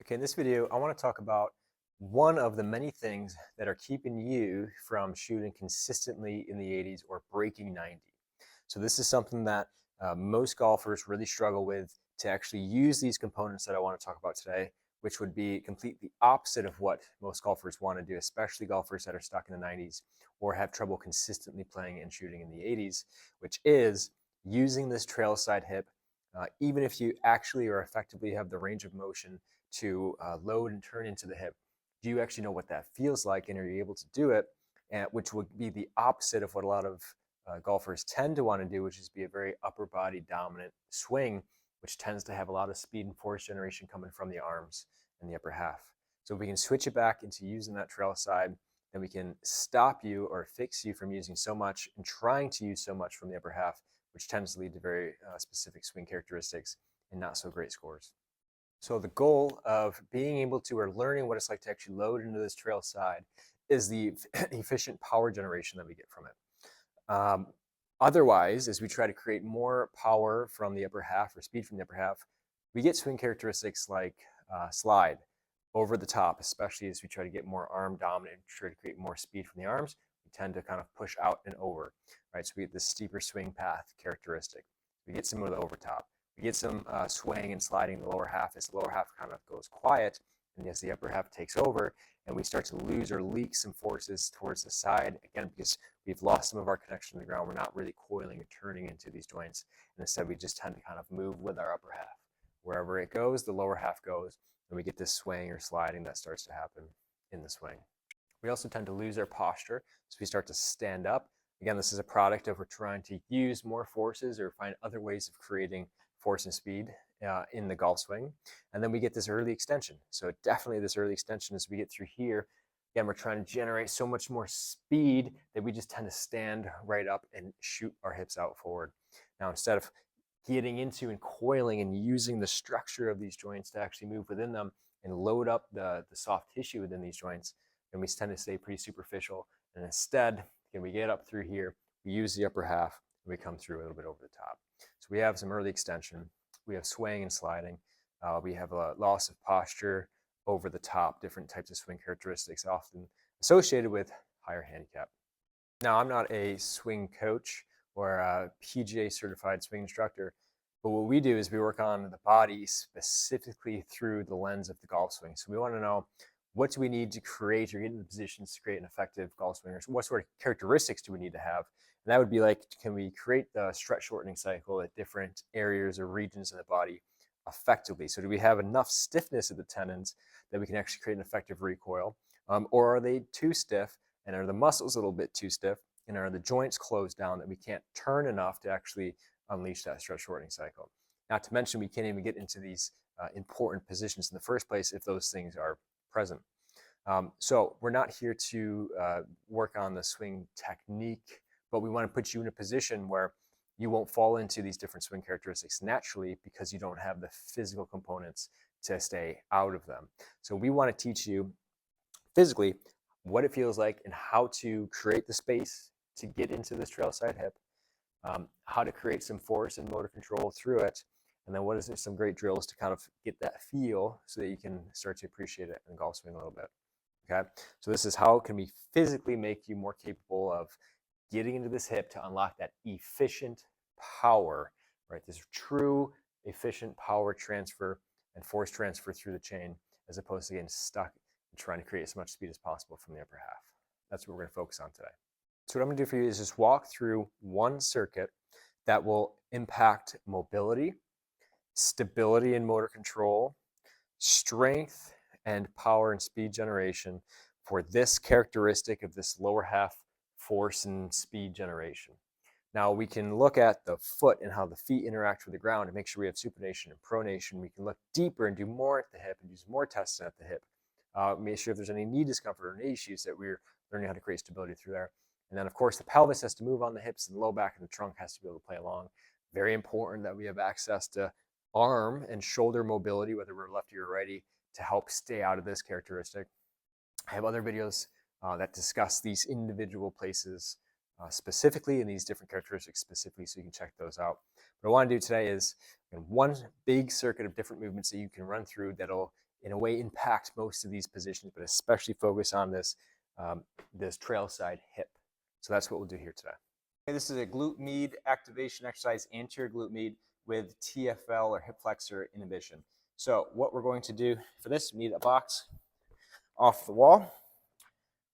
Okay, in this video, I want to talk about one of the many things that are keeping you from shooting consistently in the 80s or breaking 90. So this is something that most golfers really struggle with, to actually use these components that I want to talk about today, which would be completely opposite of what most golfers want to do, especially golfers that are stuck in the 90s or have trouble consistently playing and shooting in the 80s, which is using this trail side hip, even if you actually or effectively have the range of motion to load and turn into the hip. Do you actually know what that feels like, and are you able to do it? And which would be the opposite of what a lot of golfers tend to want to do, which is be a very upper body dominant swing, which tends to have a lot of speed and force generation coming from the arms and the upper half. So if we can switch it back into using that trail side, then we can stop you or fix you from using so much and trying to use so much from the upper half, which tends to lead to very specific swing characteristics and not so great scores. So the goal of being able to, or learning what it's like to actually load into this trail side, is the efficient power generation that we get from it. Otherwise, as we try to create more power from the upper half or speed from the upper half, we get swing characteristics like slide over the top, especially as we try to get more arm dominant, try to create more speed from the arms. We tend to kind of push out and over, right? So we get this steeper swing path characteristic. We get some of the over top. We get some swaying and sliding the lower half as the lower half kind of goes quiet, and as the upper half takes over, and we start to lose or leak some forces towards the side, again, because we've lost some of our connection to the ground. We're not really coiling and turning into these joints, and instead we just tend to kind of move with our upper half. Wherever it goes, the lower half goes, and we get this swaying or sliding that starts to happen in the swing. We also tend to lose our posture, so we start to stand up. Again, this is a product of we're trying to use more forces or find other ways of creating force and speed in the golf swing. And then we get this early extension. So definitely this early extension, as we get through here, again, we're trying to generate so much more speed that we just tend to stand right up and shoot our hips out forward. Now, instead of getting into and coiling and using the structure of these joints to actually move within them and load up the soft tissue within these joints, then we tend to stay pretty superficial. And instead, again, we get up through here, we use the upper half, and we come through a little bit over the top. So we have some early extension, we have swaying and sliding, we have a loss of posture over the top, different types of swing characteristics often associated with higher handicap. Now, I'm not a swing coach or a PGA certified swing instructor, but what we do is we work on the body specifically through the lens of the golf swing. So we want to know, what do we need to create or get in the positions to create an effective golf swing? Or what sort of characteristics do we need to have? And that would be like, can we create the stretch shortening cycle at different areas or regions of the body effectively? So do we have enough stiffness of the tendons that we can actually create an effective recoil? Or are they too stiff, and are the muscles a little bit too stiff, and are the joints closed down that we can't turn enough to actually unleash that stretch shortening cycle? Not to mention, we can't even get into these important positions in the first place if those things are present. So we're not here to work on the swing technique, but we want to put you in a position where you won't fall into these different swing characteristics naturally, because you don't have the physical components to stay out of them. So we want to teach you physically what it feels like and how to create the space to get into this trail side hip, how to create some force and motor control through it, and then what is there some great drills to kind of get that feel so that you can start to appreciate it in the golf swing a little bit. Okay, so this is how can we physically make you more capable of getting into this hip to unlock that efficient power, right? This true efficient power transfer and force transfer through the chain, as opposed to getting stuck and trying to create as much speed as possible from the upper half. That's what we're going to focus on today. So what I'm going to do for you is just walk through one circuit that will impact mobility, stability and motor control, strength and power and speed generation for this characteristic of this lower half force and speed generation. Now we can look at the foot and how the feet interact with the ground and make sure we have supination and pronation. We can look deeper and do more at the hip and use more testing at the hip. Make sure if there's any knee discomfort or knee issues that we're learning how to create stability through there. And then of course the pelvis has to move on the hips, and the low back and the trunk has to be able to play along. Very important that we have access to arm and shoulder mobility, whether we're lefty or righty, to help stay out of this characteristic. I have other videos that discuss these individual places specifically, and these different characteristics specifically, so you can check those out. What I want to do today is one big circuit of different movements that you can run through that'll in a way impact most of these positions, but especially focus on this trail side hip. So that's what we'll do here today. Okay, this is a glute med activation exercise, anterior glute med with TFL or hip flexor inhibition. So what we're going to do for this, we need a box off the wall.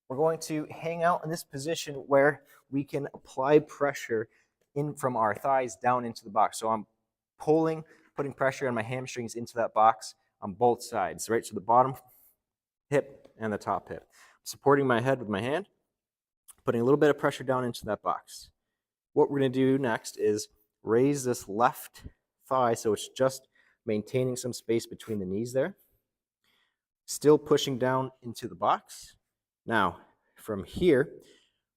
We're going to hang out in this position where we can apply pressure in from our thighs down into the box. So I'm putting pressure on my hamstrings into that box on both sides, right? So the bottom hip and the top hip. I'm supporting my head with my hand, putting a little bit of pressure down into that box. What we're going to do next is raise this left thigh so it's just maintaining some space between the knees there. Still pushing down into the box. Now, from here,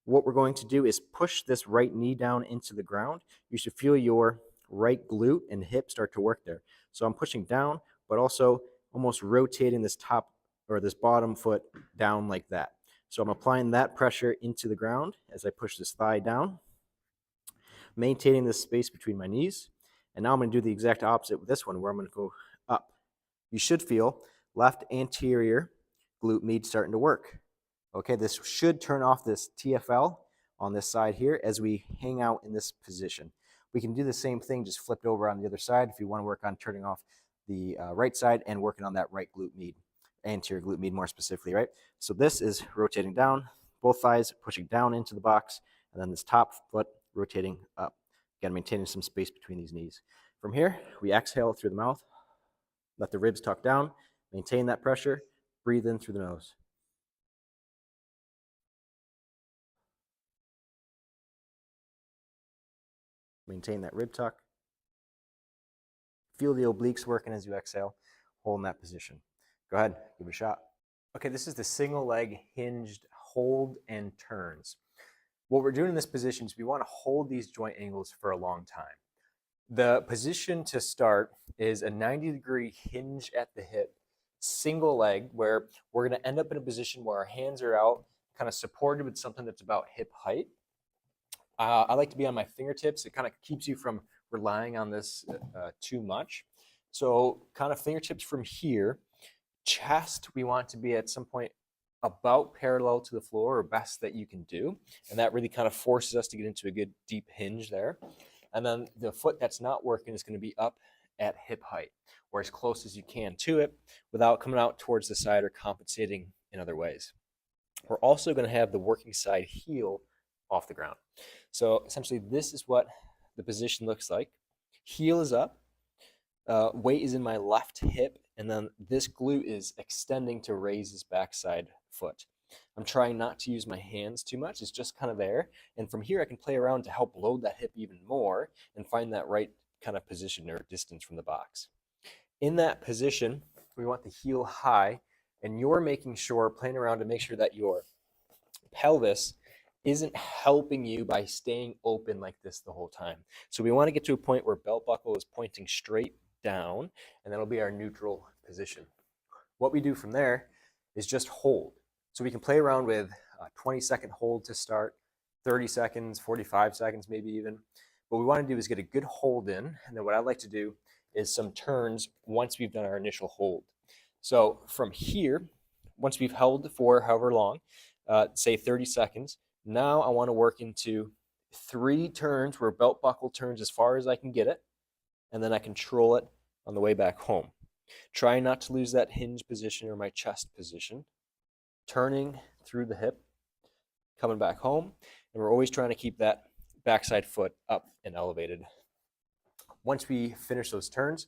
what we're going to do is push this right knee down into the ground. You should feel your right glute and hip start to work there. So I'm pushing down, but also almost rotating this top or this bottom foot down like that. So I'm applying that pressure into the ground as I push this thigh down, maintaining this space between my knees. And now I'm going to do the exact opposite with this one, where I'm going to go up. You should feel left anterior glute med starting to work. Okay, this should turn off this TFL on this side here as we hang out in this position. We can do the same thing, just flipped over on the other side if you want to work on turning off the right side and working on that right glute med, anterior glute med more specifically, right? So this is rotating down, both thighs pushing down into the box, and then this top foot rotating up. Again, maintaining some space between these knees. From here, we exhale through the mouth, let the ribs tuck down, maintain that pressure, breathe in through the nose. Maintain that rib tuck. Feel the obliques working as you exhale, hold in that position. Go ahead, give it a shot. Okay, this is the single leg hinged hold and turns. What we're doing in this position is we want to hold these joint angles for a long time. The position to start is a 90-degree hinge at the hip, single leg, where we're going to end up in a position where our hands are out, kind of supported with something that's about hip height. I like to be on my fingertips. It kind of keeps you from relying on this too much. So kind of fingertips from here. Chest, we want to be at some point about parallel to the floor, or best that you can do. And that really kind of forces us to get into a good deep hinge there. And then the foot that's not working is going to be up at hip height, or as close as you can to it without coming out towards the side or compensating in other ways. We're also going to have the working side heel off the ground. So essentially this is what the position looks like. Heel is up, weight is in my left hip, and then this glute is extending to raise this backside foot. I'm trying not to use my hands too much. It's just kind of there. And from here, I can play around to help load that hip even more and find that right kind of position or distance from the box. In that position, we want the heel high, and you're making sure, playing around to make sure that your pelvis isn't helping you by staying open like this the whole time. So we want to get to a point where belt buckle is pointing straight down, and that'll be our neutral position. What we do from there is just hold. So we can play around with a 20-second hold to start, 30 seconds, 45 seconds maybe even. What we want to do is get a good hold in, and then what I like to do is some turns once we've done our initial hold. So from here, once we've held for however long, say 30 seconds, now I want to work into 3 turns where belt buckle turns as far as I can get it, and then I control it on the way back home. Try not to lose that hinge position or my chest position. Turning through the hip, coming back home, and we're always trying to keep that backside foot up and elevated. Once we finish those turns,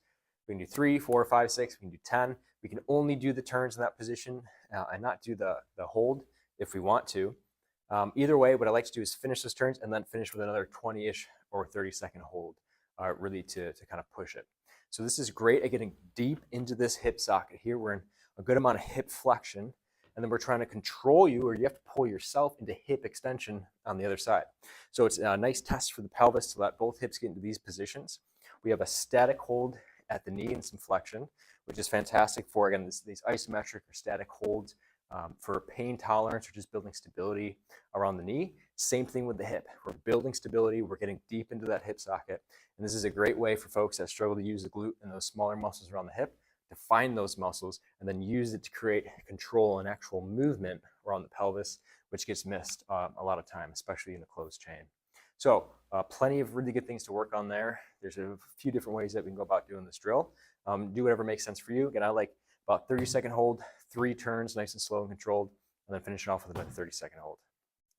we can do 3, 4, 5, 6, we can do 10. We can only do the turns in that position and not do the hold if we want to. Either way, what I like to do is finish those turns and then finish with another 20-ish or 30-second hold, really to kind of push it. So this is great at getting deep into this hip socket here. We're in a good amount of hip flexion, and then we're trying to control you, or you have to pull yourself into hip extension on the other side. So it's a nice test for the pelvis to let both hips get into these positions. We have a static hold at the knee and some flexion, which is fantastic for, again, these isometric or static holds for pain tolerance or just building stability around the knee. Same thing with the hip. We're building stability. We're getting deep into that hip socket. And this is a great way for folks that struggle to use the glute and those smaller muscles around the hip define those muscles, and then use it to create control and actual movement around the pelvis, which gets missed a lot of time, especially in the closed chain. So plenty of really good things to work on there. There's a few different ways that we can go about doing this drill. Do whatever makes sense for you. Again, I like about 30-second hold, 3 turns, nice and slow and controlled, and then finish it off with about a 30-second hold.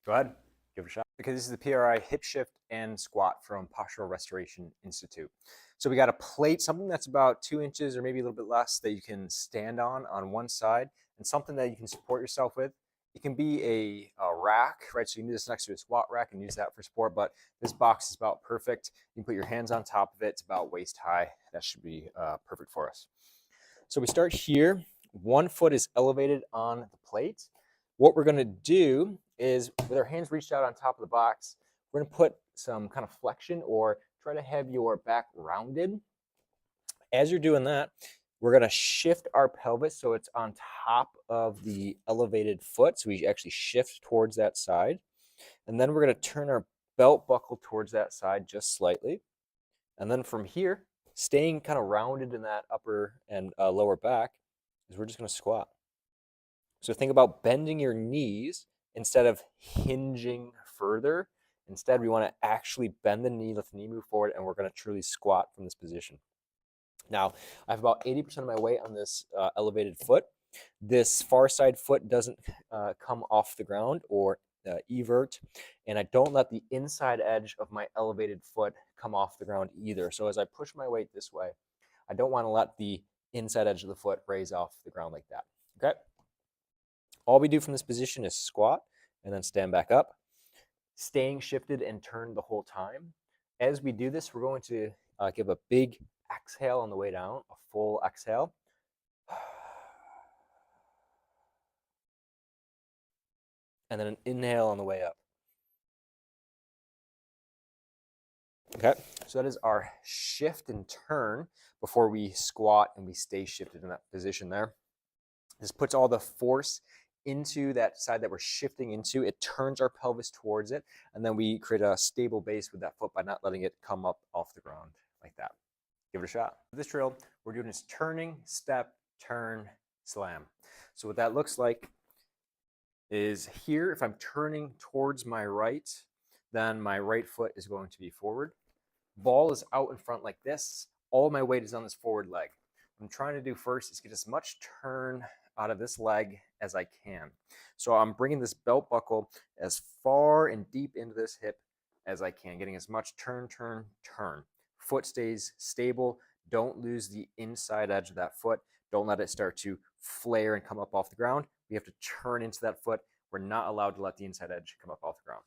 Go ahead, give it a shot. Okay, this is the PRI hip shift and squat from Postural Restoration Institute. So we got a plate, something that's about 2 inches or maybe a little bit less, that you can stand on one side, and something that you can support yourself with. It can be a rack, right? So you can do this next to a squat rack and use that for support, but this box is about perfect. You can put your hands on top of it. It's about waist high. That should be perfect for us. So we start here. One foot is elevated on the plate. What we're gonna do is, with our hands reached out on top of the box, we're gonna put some kind of flexion or try to have your back rounded. As you're doing that, we're gonna shift our pelvis so it's on top of the elevated foot. So we actually shift towards that side. And then we're gonna turn our belt buckle towards that side just slightly. And then from here, staying kind of rounded in that upper and lower back, is we're just gonna squat. So think about bending your knees instead of hinging further. Instead, we wanna actually bend the knee, let the knee move forward, and we're gonna truly squat from this position. Now, I have about 80% of my weight on this elevated foot. This far side foot doesn't come off the ground or evert, and I don't let the inside edge of my elevated foot come off the ground either. So as I push my weight this way, I don't want to let the inside edge of the foot raise off the ground like that, okay? All we do from this position is squat and then stand back up, staying shifted and turned the whole time. As we do this, we're going to give a big exhale on the way down, a full exhale. And then an inhale on the way up. Okay, so that is our shift and turn before we squat and we stay shifted in that position there. This puts all the force into that side that we're shifting into. It turns our pelvis towards it, and then we create a stable base with that foot by not letting it come up off the ground like that. Give it a shot. For this drill, we're doing this turning, step, turn, slam. So what that looks like is here, if I'm turning towards my right, then my right foot is going to be forward. Ball is out in front like this. All my weight is on this forward leg. What I'm trying to do first is get as much turn out of this leg as I can. So I'm bringing this belt buckle as far and deep into this hip as I can, getting as much turn, turn, turn. Foot stays stable. Don't lose the inside edge of that foot. Don't let it start to flare and come up off the ground. We have to turn into that foot. We're not allowed to let the inside edge come up off the ground.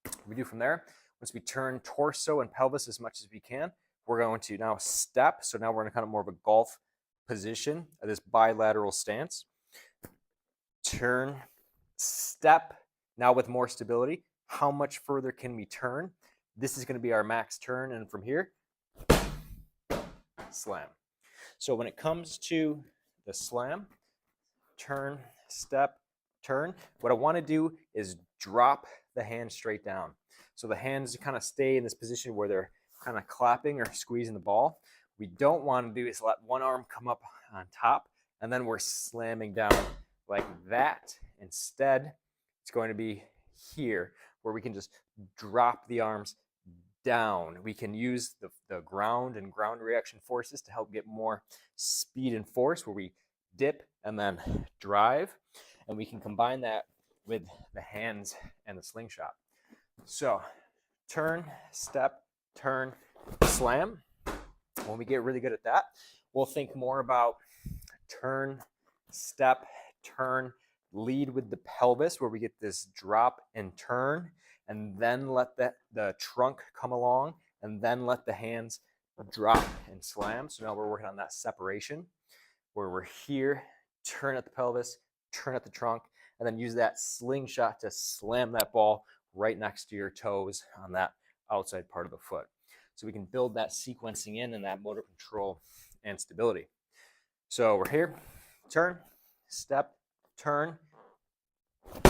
What we do from there, once we turn torso and pelvis as much as we can, we're going to now step. So now we're in kind of more of a golf position, this bilateral stance. Turn, step, now with more stability. How much further can we turn? This is going to be our max turn, and from here, slam. So when it comes to the slam, turn, step, turn, what I want to do is drop the hand straight down. So the hands kind of stay in this position where they're kind of clapping or squeezing the ball. We don't want to do is let one arm come up on top, and then we're slamming down like that. Instead, it's going to be here where we can just drop the arms down. We can use the ground and ground reaction forces to help get more speed and force, where we dip and then drive, and we can combine that with the hands and the slingshot. So turn, step, turn, slam. When we get really good at that, we'll think more about turn, step, turn, lead with the pelvis, where we get this drop and turn, and then let the trunk come along, and then let the hands drop and slam. So now we're working on that separation, where we're here, turn at the pelvis, turn at the trunk, and then use that slingshot to slam that ball right next to your toes on that outside part of the foot. So we can build that sequencing in and that motor control and stability. So we're here, turn, step, turn,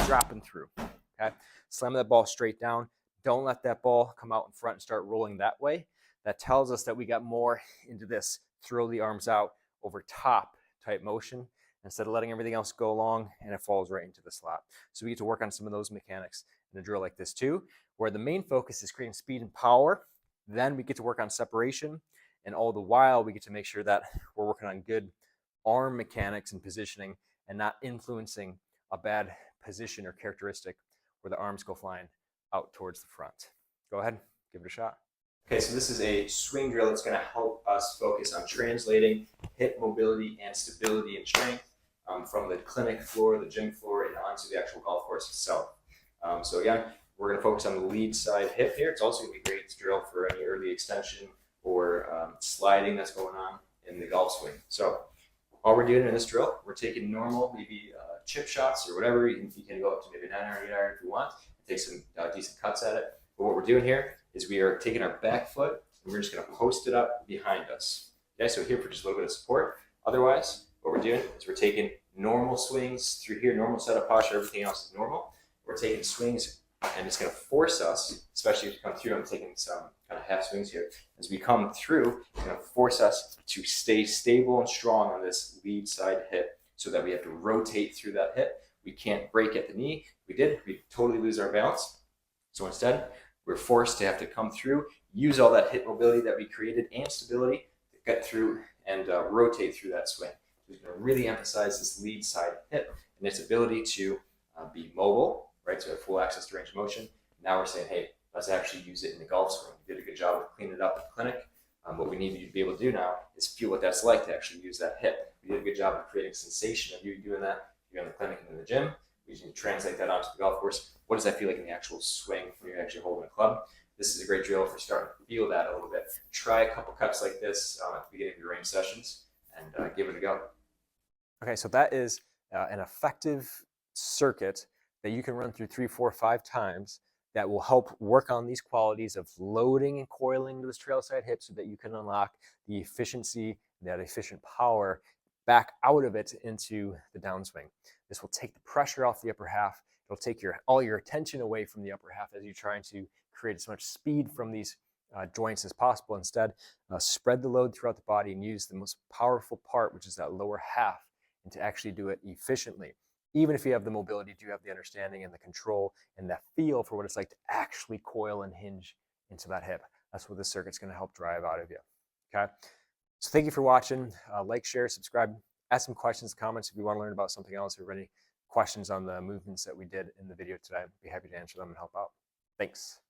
dropping through, okay? Slam that ball straight down. Don't let that ball come out in front and start rolling that way. That tells us that we got more into this throw the arms out over top type motion instead of letting everything else go along and it falls right into the slot. So we get to work on some of those mechanics in a drill like this too, where the main focus is creating speed and power. Then we get to work on separation, and all the while we get to make sure that we're working on good arm mechanics and positioning and not influencing a bad position or characteristic where the arms go flying out towards the front. Go ahead, give it a shot. Okay, so this is a swing drill that's going to help us focus on translating hip mobility and stability and strength from the clinic floor, the gym floor, and onto the actual golf course itself. So again, we're going to focus on the lead side hip here. It's also going to be great to drill for any early extension or sliding that's going on in the golf swing. So all we're doing in this drill, we're taking normal, maybe chip shots or whatever. You can go up to maybe 9 iron, 8 iron if you want. Take some decent cuts at it. But what we're doing here is we are taking our back foot and we're just going to post it up behind us. Okay, so here for just a little bit of support. Otherwise, what we're doing is we're taking normal swings through here, normal setup posture, everything else is normal. We're taking swings and it's going to force us, especially if you come through, I'm taking some kind of half swings here. As we come through, it's going to force us to stay stable and strong on this lead side hip so that we have to rotate through that hip. We can't break at the knee. We totally lose our balance. So instead, we're forced to have to come through, use all that hip mobility that we created and stability to get through and rotate through that swing. We're going to really emphasize this lead side hip and its ability to be mobile, right? So we have full access to range of motion. Now we're saying, hey, let's actually use it in the golf swing. We did a good job of cleaning it up at the clinic. What we need you to be able to do now is feel what that's like to actually use that hip. We did a good job of creating sensation of you doing that. You're in the clinic and in the gym. We need to translate that onto the golf course. What does that feel like in the actual swing when you're actually holding a club? This is a great drill for starting to feel that a little bit. Try a couple cuts like this at the beginning of your range sessions and give it a go. Okay, so that is an effective circuit that you can run through 3, 4, 5 times that will help work on these qualities of loading and coiling those trail side hips so that you can unlock the efficiency, that efficient power back out of it into the downswing. This will take the pressure off the upper half. It'll take all your attention away from the upper half as you're trying to create as much speed from these joints as possible. Instead, spread the load throughout the body and use the most powerful part, which is that lower half, and to actually do it efficiently. Even if you have the mobility, do you have the understanding and the control and that feel for what it's like to actually coil and hinge into that hip. That's what this circuit's going to help drive out of you. Okay. So thank you for watching. Like, share, subscribe, ask some questions, comments if you want to learn about something else. If you have any questions on the movements that we did in the video today, I'd be happy to answer them and help out. Thanks.